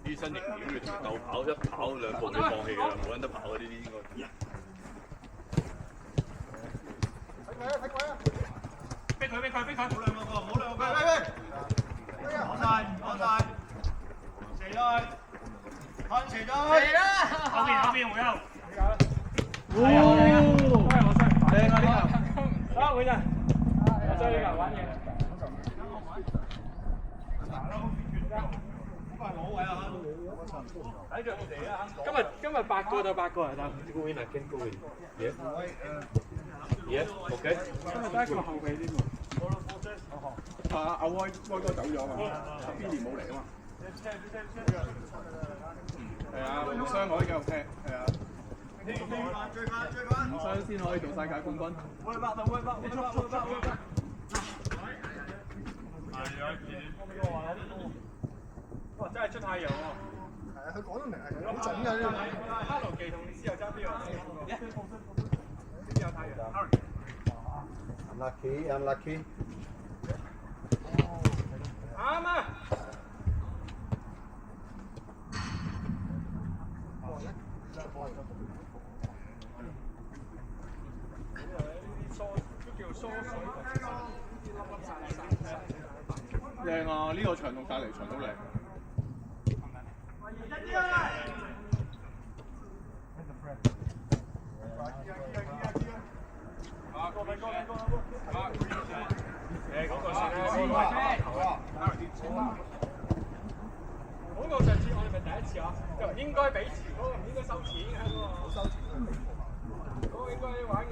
啲身形點嘅夠跑一跑兩步就放棄㗎啦，冇人得跑嗰啲應該。逼佢！冇兩個，攞晒，射咗，看射咗，後邊回後。哦，都係我衰，靚啊呢球，好會咋，我追呢球玩嘢。今日8個就8個啊，但係 go in 啊 ，can go in。OK。今日得一個後備添喎。阿威哥走咗嘛，Billy 冇嚟啊嘛。係啊，互相可以繼續踢，係啊。互相先可以做世界冠軍。哇！真係出太陽喎。係啊，佢講得明係好準㗎呢個。哈羅奇同斯又爭邊個？邊有太陽 ？Unlucky。啱啊！靚啊！呢個長同大離場都靚。嗰個上次我哋咪第一次啊，就唔應該俾錢，嗰個唔應該收錢嘅嗰個。冇收錢。嗰個應該玩嘅。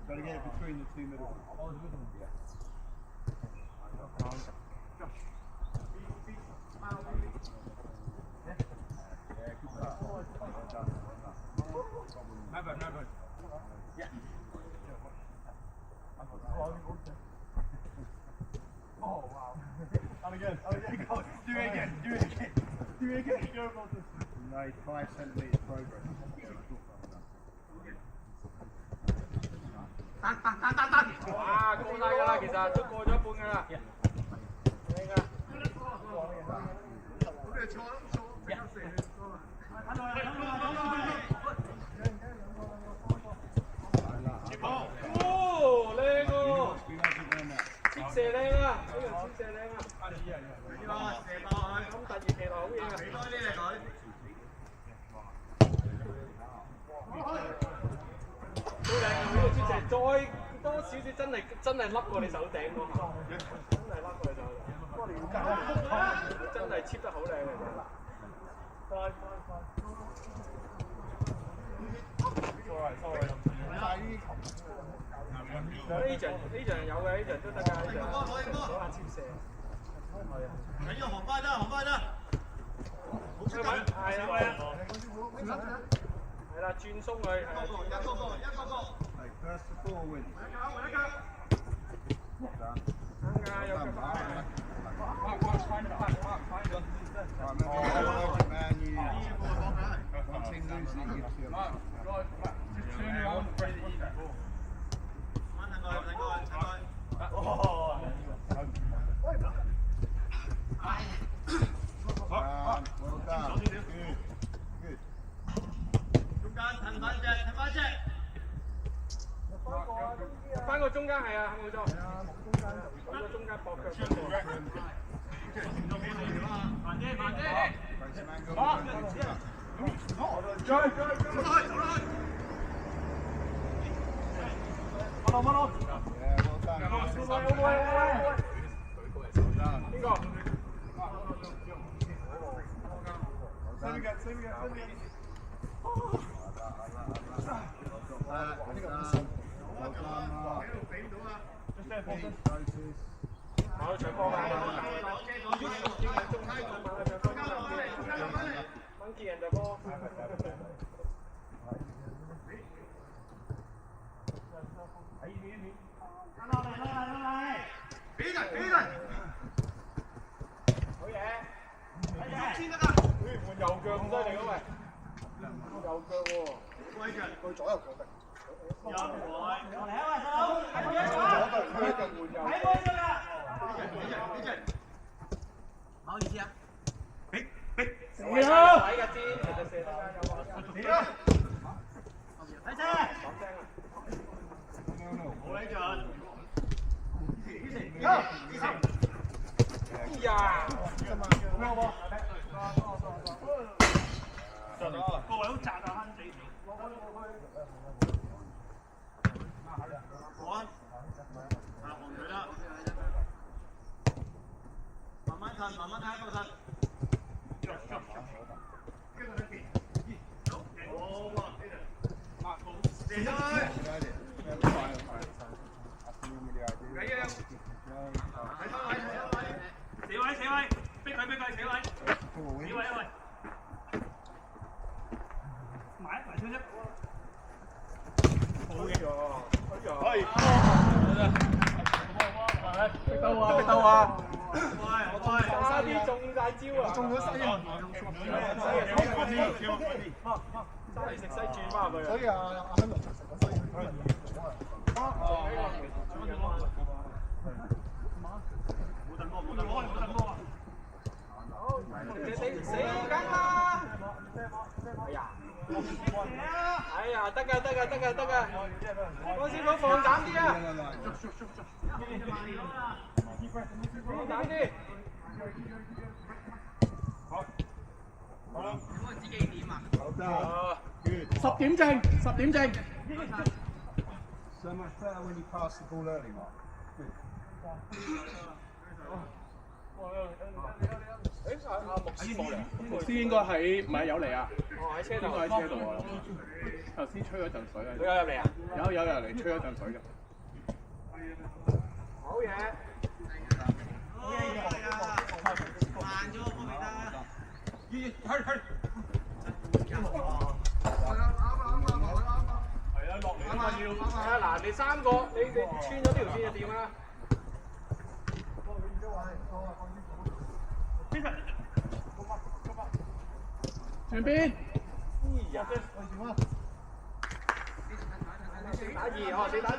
Got to get it between the two middle ones. Yeah. Oh wow. And again. Do it again. You made 5 centimeters progress. 哇，過晒㗎啦，其實都過咗一半㗎啦。靚啊！哦，靚喎！切射靚啊！呢個切射靚啊！咁突然其來好嘢啊！俾多啲嚟佢。好靚啊！呢個切射再多少少真係笠過你手頂喎，真係笠過你手頂。真係切得好靚啊！快！sorry。晒啲球。Agent 有嘅，Agent 都得㗎，Agent攞下接射。緊要航班得，航班得。好出緊，係啦，係啦，轉鬆佢，係啦，一個個。係 first forward。啱㗎，有腳法。Man, you one thing losing gives you a lot. Just turn around and press it. ，well done. Good, good. 中間騰翻隻。翻個中間係啊，冇錯。翻個中間搏腳。慢啲。 Face man go. Yeah, well done.邊個？ Well done. 好，長波㗎。掹住人哋波。俾人。好嘢。先得㗎。換右腳咁犀利嘅喂。右腳喎。威腳。佢左右腳得。右來。嚟啊喂，唔好意思啊。俾。射啦！位嘅先，其實射得㗎，有啊。睇車。講聲啊！冇呢陣。哎呀！個位好窄啊，慳死。趕。紅佢啦。慢慢褪，一個褪。死位，逼佢，死位，埋少少。好嘅，逼到啊！喂，差啲中晒招啊！中咗西人，揸嚟食西轉翻入去。所以阿亨龍食個西人。冇等波啊！死緊啦！哎呀，得㗎！江師傅放膽啲啊！放膽啲！好得。10點正。So much better when you pass the ball early, Mark. Good. 牧師應該喺唔係有嚟啊？喺車度。應該喺車度啊！頭先吹咗陣水啊！佢有入嚟啊？有人嚟吹咗陣水嘅。好嘢！慢咗我未得。係啊，落嚟啊嘛要。係啊，嗱，你3個，你穿咗條線就掂啦。上邊。4打2，哦，4打2。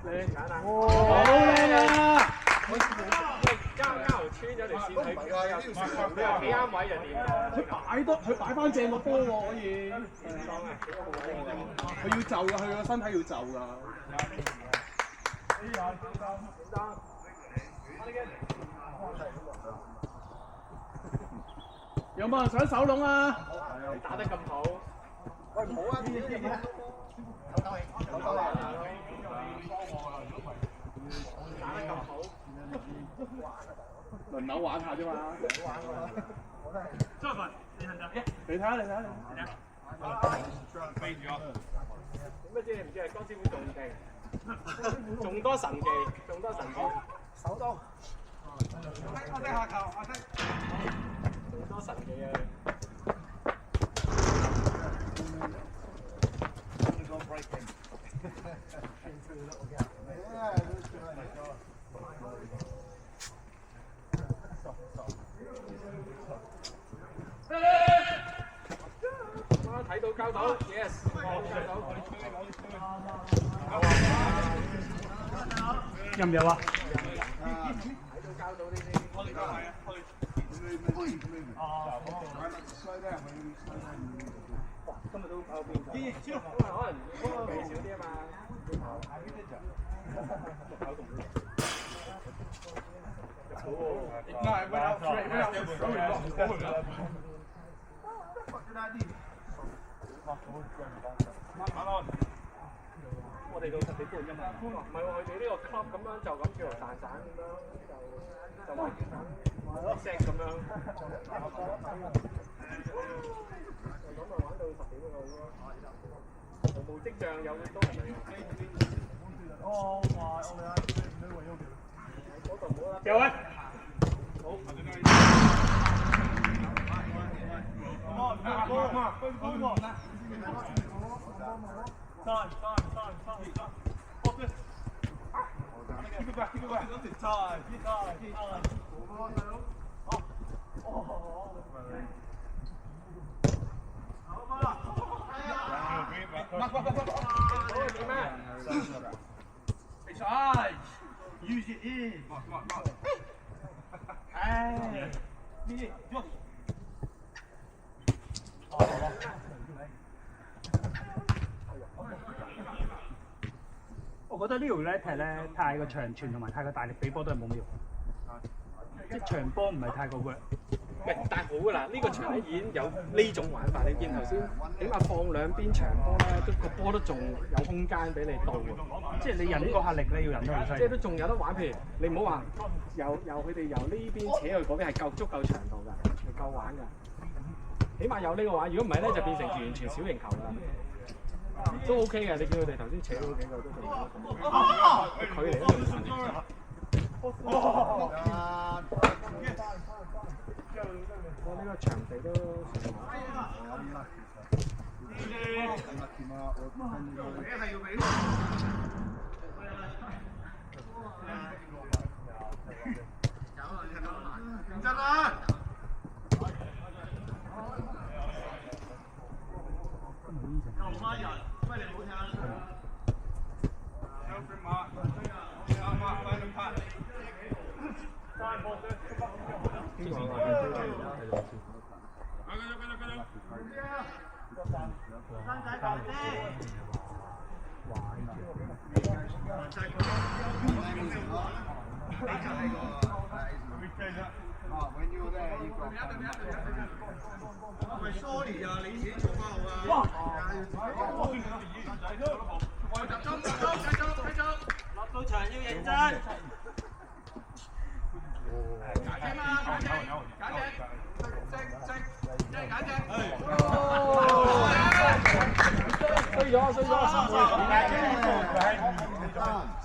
靚揀啊！好靚啊！啱穿咗條線，佢幾啱位就掂。佢擺翻正個波喎，可以。佢要就㗎，佢個身體要就㗎。有冇人想手籠啊？你打得咁好。喂，唔好啊！打得咁好。輪流玩下啫嘛。張文，你睇下。你睇下。飛住啊！乜知你唔知係江師傅仲勁，仲多神技，仲多神技。手刀。我睇下球，我睇。仲多神技啊！睇到交到 ，yes， 有唔有啊？睇到交到呢啲。今日都後邊，因為可能肥少啲啊嘛。我哋到10幾半啫嘛，唔係喎，佢哋呢個 club 咁樣就咁叫做蛋散咁樣，就玩set 咁樣，就咁咪玩到10幾個咯，毫無跡象有多人嚟。哦，哇！嗰度冇啦。有啊！好。Use it in. Hey.我覺得呢條咧踢咧太過長傳同埋太過大力俾波都係冇乜用，即係長波唔係太過 work。唔係，但係好㗎啦，呢個場咧已經有呢種玩法。你見頭先起碼放兩邊長波咧，都個波都仲有空間俾你到喎。即係你忍嗰下力咧要忍得好犀利。即係都仲有得玩，譬如你唔好話由佢哋由呢邊扯去嗰邊係足夠長度㗎，係夠玩㗎。起碼有呢個玩，如果唔係咧就變成完全小型球啦。都 OK 嘅，你見佢哋頭先扯嗰幾個都仲距離都仲近。我呢個場地都上When you're there, you've got. 係咪 sorry 啊？你自己做翻好啊！集中，落到場要認真。揀隻嘛，揀隻，即係揀隻。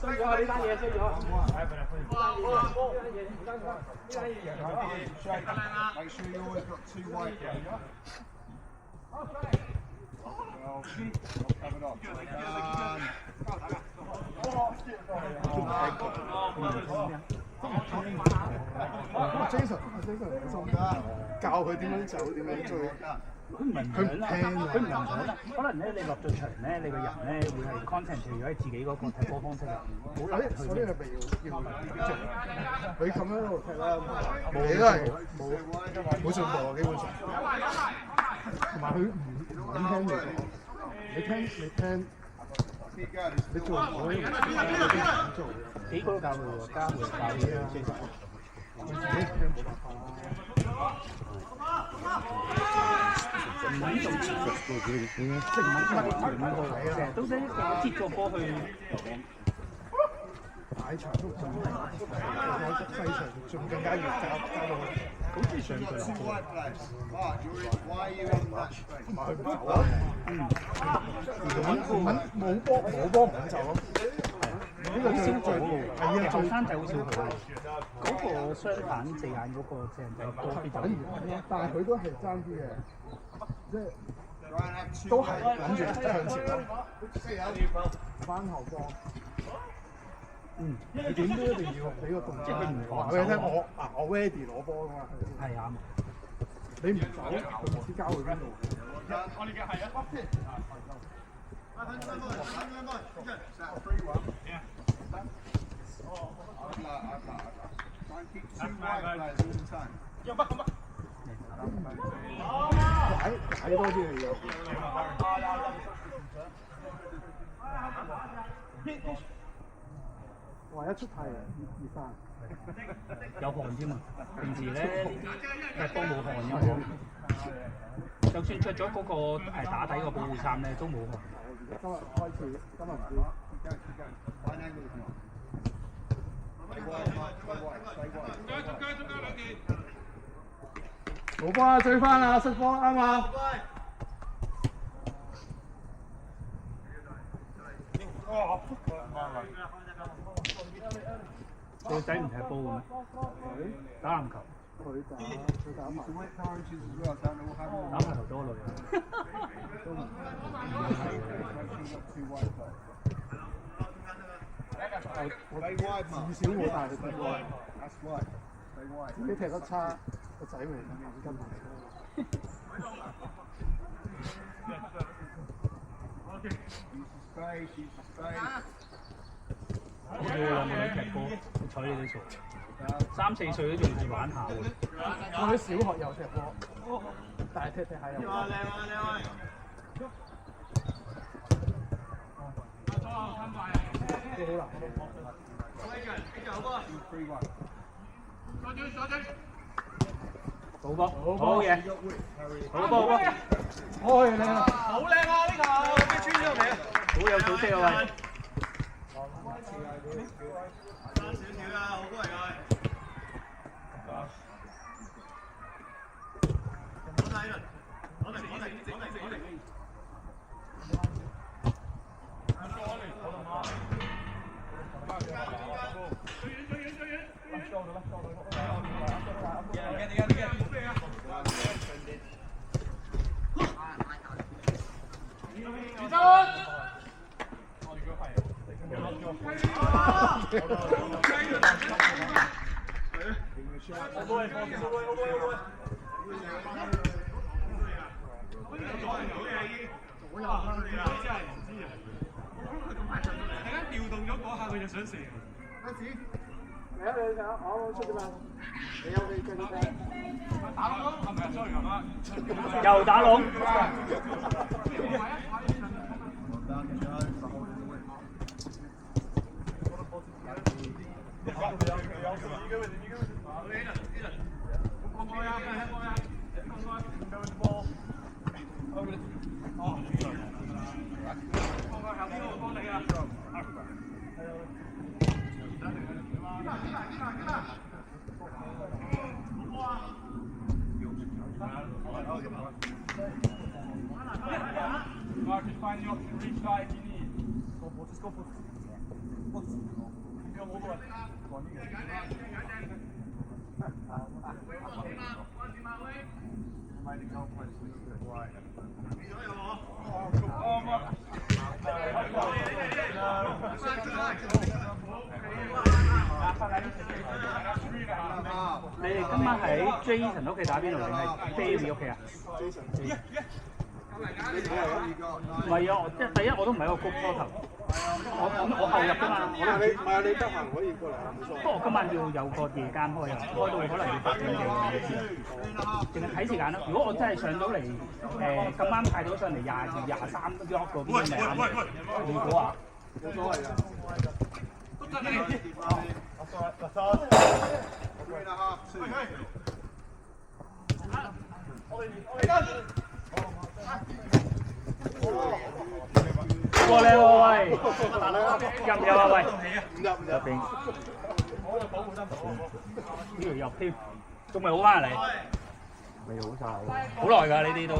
衰咗呢單嘢衰咗。Make sure you always got two wide there. Covered off. Jason 教佢點樣走，點樣追。佢唔聽啊！佢唔想啦。可能咧，你落咗場咧，你個人咧會係 concentrate 喺自己嗰個踢波方式入面，冇諗佢呢係咪要即係佢咁樣喺度踢啦，你都係冇進步啊，基本上。同埋佢唔肯聽你講，你聽，你做唔到，你唔做。幾個都教佢喎，教佢啦，其實佢自己聽冇辦法啦。唔肯做，即係唔肯出嚟，成日都咧接個波去。大場都仲係細場仲更加要交到好似上佢落波，同埋佢唔走啊，冇波唔肯走咯。呢個先最係啊，後生仔好少佢，嗰個相反四眼嗰個正仔多啲走。但係佢都係爭啲嘅，即係都係諗住向前咯，翻後方。你點都一定要俾個動作，即係佢唔話俾你聽，我 ready 攞波㗎嘛。係啱。你唔走，佢唔知交去邊度。我哋嘅係啊。踩多啲嚟㗎。話一出太陽熱翻，有汗添啊！平時咧踢波冇汗㗎嘛，就算着咗嗰個打底個保護衫咧都冇汗。今日開始，今日唔知。冇波啊！追翻啦！失波啱嘛？個仔唔踢波嘅咩？打籃球。佢打埋。打排球多女啊！至少我帶佢踢波。自己踢得差，個仔咪跟埋。好似我兩個女踢波，睬你都傻。3、4歲都仲要玩下喎。我喺小學有踢波，但係踢下又。靚啊！都好難。好波，好嘢，好波，開靚啊！好靚啊！呢球俾穿咗未啊？好有組織啊喂！差少少啊，好波嚟㗎。調動咗嗰下，佢就想射。嚟啊！你睇下，我出咗啦。你有你繼續踢。打窿係咪啊？sorry咁啊。又打窿。Just find the option, reach side if you need. Just go for it. Go all the way. Go on, you go. Made a goal post a little bit wide. Oh, my. 你哋今晚喺 Jason 屋企打邊爐定係 Baby 屋企啊？唔係啊！即係第一我都唔係一個谷初頭，我後入㗎嘛。唔係你得閒可以過嚟啊，冇錯。不過我今晚要有個夜間開啊，開到可能要8點幾你知啦。淨係睇時間啦。如果我真係上到嚟咁啱派到上嚟22、23都喐嗰邊咪啱。如果啊，冇所謂㗎。過你喎喂，入唔入啊喂？唔入。呢條入添，仲未好翻嚟？未好晒，好耐㗎呢啲都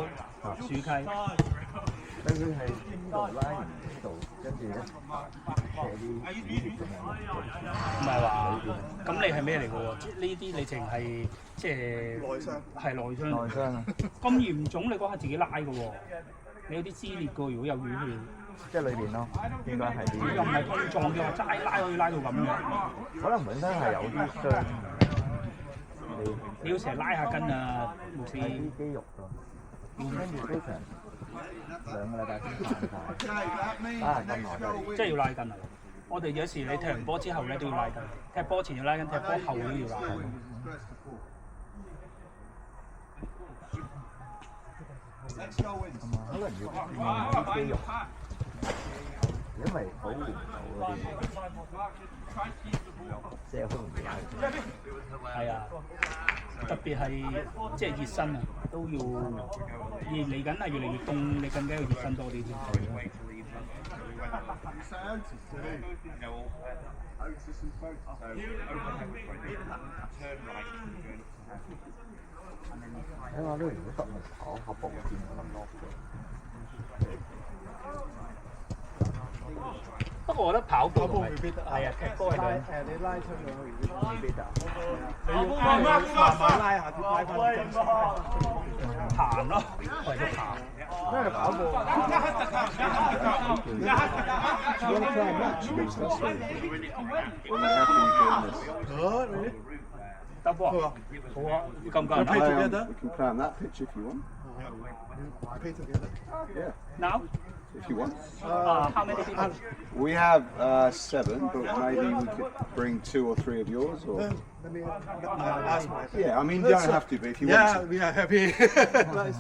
樹溪。跟住係呢度拉完呢度，跟住咧射啲血咁樣。唔係話，咁你係咩嚟㗎喎？呢啲你淨係即係內傷。係內傷。內傷啊！咁嚴重，你嗰下自己拉㗎喎，你有啲撕裂㗎，如果有淤血。即係裏邊咯，應該係啲。又唔係碰撞嘅話，齋拉可以拉到咁嘅。可能本身係有啲傷，你要成日拉下筋啊，牧師。係啲肌肉㗎。跟住都成2個禮拜先散晒，拉下筋落去。即係要拉筋啊！我哋有時你踢完波之後咧都要拉筋，踢波前要拉筋，踢波後都要拉筋。同埋可能要練啲肌肉，因為保護唔到嗰啲，即係好容易拉。係啊，特別係即係熱身啊，都要嚟緊係越嚟越凍，你更加要熱身多啲添。睇下呢，如果得咪跑下步先咁咯。不過我覺得跑步未必得。係啊，踢波係兩。你拉出去未必得。你要慢慢拉下，拉翻筋。行咯，為咗行。咩係跑步？得波啊！好啊，夠唔夠人打？ We can plan that pitch if you want. Play together. Yeah, Now? if you want. How many people? We have 7, but maybe we could bring 2 or 3 of yours. Or Let me ask my friend. yeah, I mean you don't have to, but if you Yeah, want we are happy. Nice.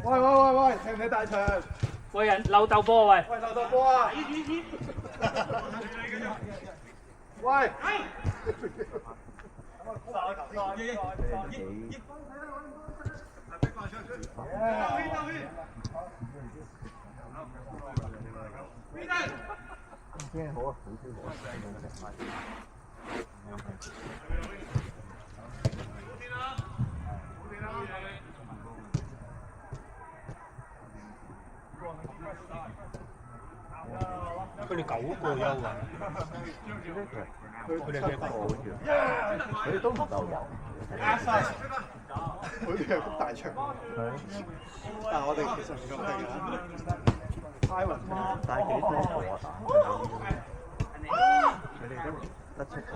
喂，聽唔聽大場？喂人漏鬥波喂！喂，漏到波啊！喂！咩好啊？好少攞。佢哋9個休啊！佢哋幾個？佢哋都唔夠油。佢哋係谷大場，但係我哋其實唔咁係㗎。泰雲帶幾多個啊？佢哋都得7個。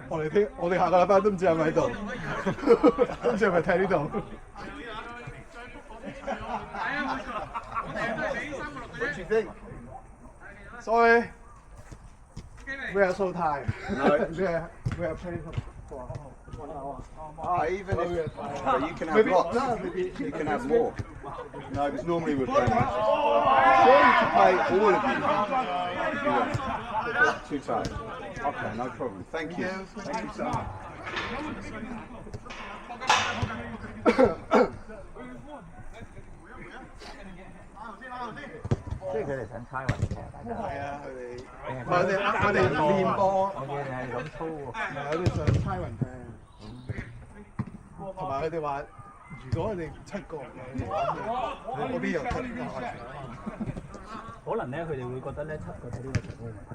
我哋下個禮拜都唔知係咪喺度，都唔知係咪踢呢度。Sorry, we are so tired. We are playing for 1 hour. even if but you can have lots. You can have more. No, because normally we're playing matches. Sure, you can play all of you. If you want. Too tired. Okay, no problem. Thank you. Thank you so much. 即係佢哋想猜運嘅，大家。係啊，佢哋我哋練波，我見你係咁操喎。有啲想猜雲踢，同埋佢哋話，如果佢哋7個人嗰邊又7個。可能咧，佢哋會覺得咧7個睇呢個場都冇問題。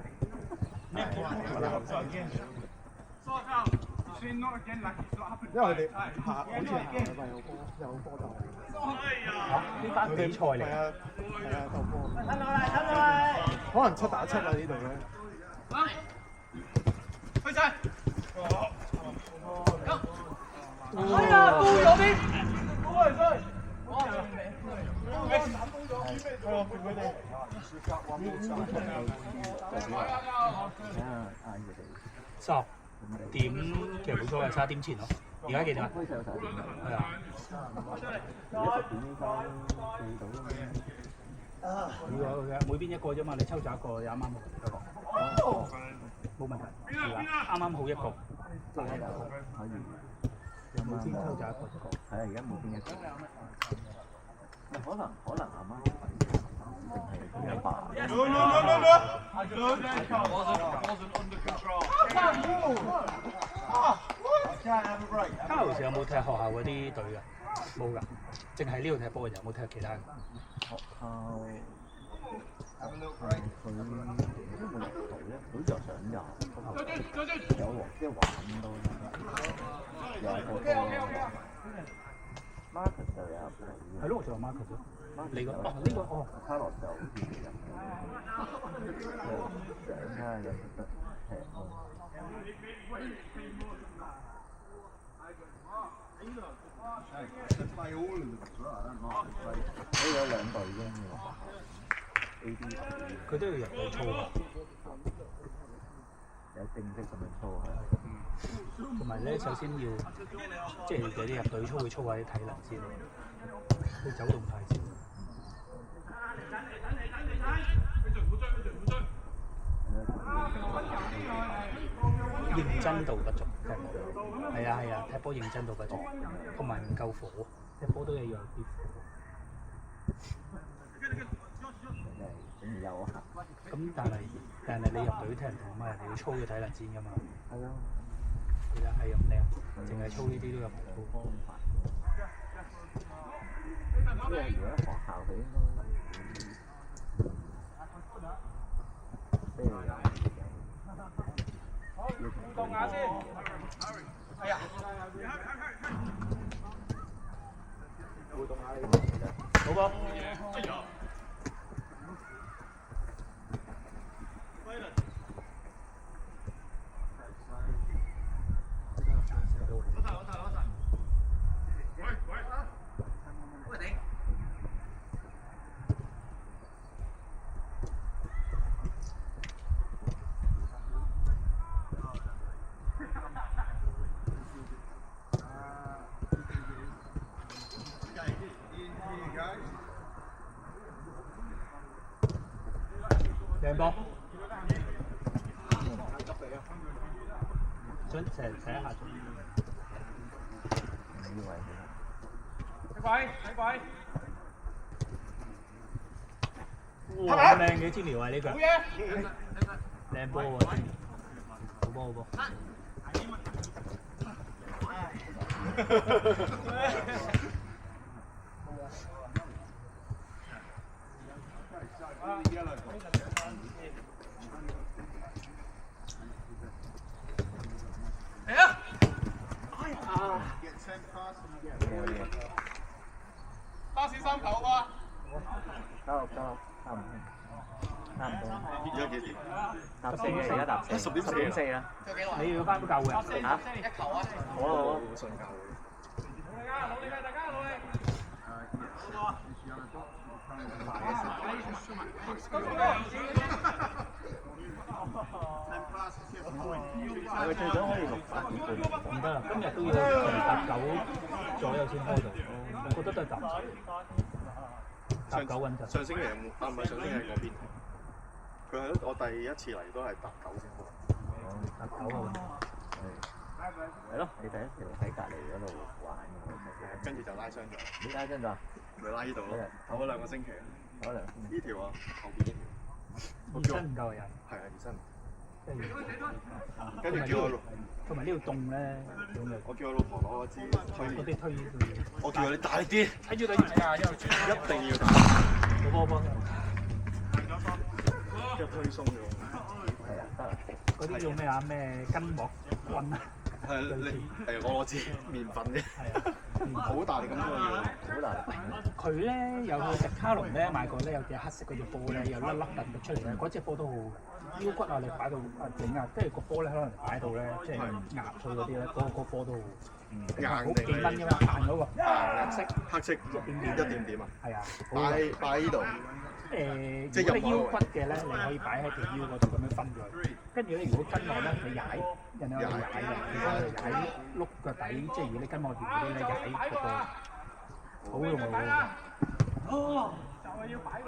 因為佢哋好似下禮拜有波鬥。呢班比賽嚟。係啊，鬥波。可能7打7啊呢度咧。去晒。哎呀，到咗邊？ 10點其實冇錯係11點前咯。而家幾點啊？係啊。每邊一個啫嘛，你抽走一個就啱啱好一個。冇問題。係啦，啱啱好一個。每邊抽走一個。係啊，而家每邊一個。可能阿媽定係阿爸。Carlos 有冇踢學校嗰啲隊㗎？冇㗎，淨係呢度踢波嘅，有冇踢其他嘅？學校佢都冇入隊咧，好似又想入，有即係玩多啲，有好多。Marcus 就有入隊。係咯，我就話 Marcus 咯。你個哦呢個哦。卡洛就好似未入隊，想睇下有冇得踢咯。都有兩隊啫嘛 ，A.B. 佢都要入隊操啊，有正式咁樣操係。同埋咧，首先要即係有啲入隊操會操下啲體能先，佢走動太少。認真度不足，踢波係啊，踢波認真度不足，同埋唔夠火，踢波都一樣啲火。咁而有行。咁但係你入隊踢唔同嘛，人哋要操嘅體能先㗎嘛。係咯。其實係咁靚，淨係操呢啲都有好方法。即係如果學校佢應該即係動下先。係啊。互動下你。好波。靚波，想成一下。以為睇鬼！哇，好靚嘅天苗啊呢腳，靚波喎天苗，好波好波。巴士3球啊！差唔多。而家幾點？搭4而家搭4。10點4啦。你要翻救嘅嚇？一球啊！好啊好啊。努力啊！大家努力！佢最早可以6點半。唔得啦，今日都要搭9左右先開到，我覺得都係搭9穩陣。上星期有冇？唔係上星期喺嗰邊。佢係我第一次嚟都係搭9先開。搭9啊！係咯，你第一條喺隔離嗰度玩嘅，跟住就拉傷咗。你拉傷咗？咪拉呢度咯，唞咗2個星期。唞2星期。呢條啊，後邊呢條。熱身唔夠人。係啊，熱身。跟住叫我，同埋呢度凍咧，我叫我老婆攞支推嗰啲推，我叫佢你大力啲，睇住睇啊，一定要大。好波，一推鬆咗。係啊，得啦。嗰啲叫咩啊？咩筋膜棍啊？係你係我攞支麵粉嘅。係啊。好大力咁樣要，好大力。佢咧有個迪卡龍咧買過咧，有隻黑色嗰隻波咧，有粒粒突突出嚟咧，嗰隻波都好腰骨啊！你擺到整啊，跟住個波咧可能擺到咧，即係壓佢嗰啲咧，嗰波都硬好幾蚊㗎嘛，硬嗰個黑色一點點啊。係啊，擺呢度。即係腰骨嘅咧，你可以擺喺條腰嗰度咁樣分咗。跟住咧，如果跟我咧，你踩，人哋可以踩嘅，其實係踩碌個底，即係如果你跟我條嗰啲咧，踩嗰個好用嘅。哦，就係要擺。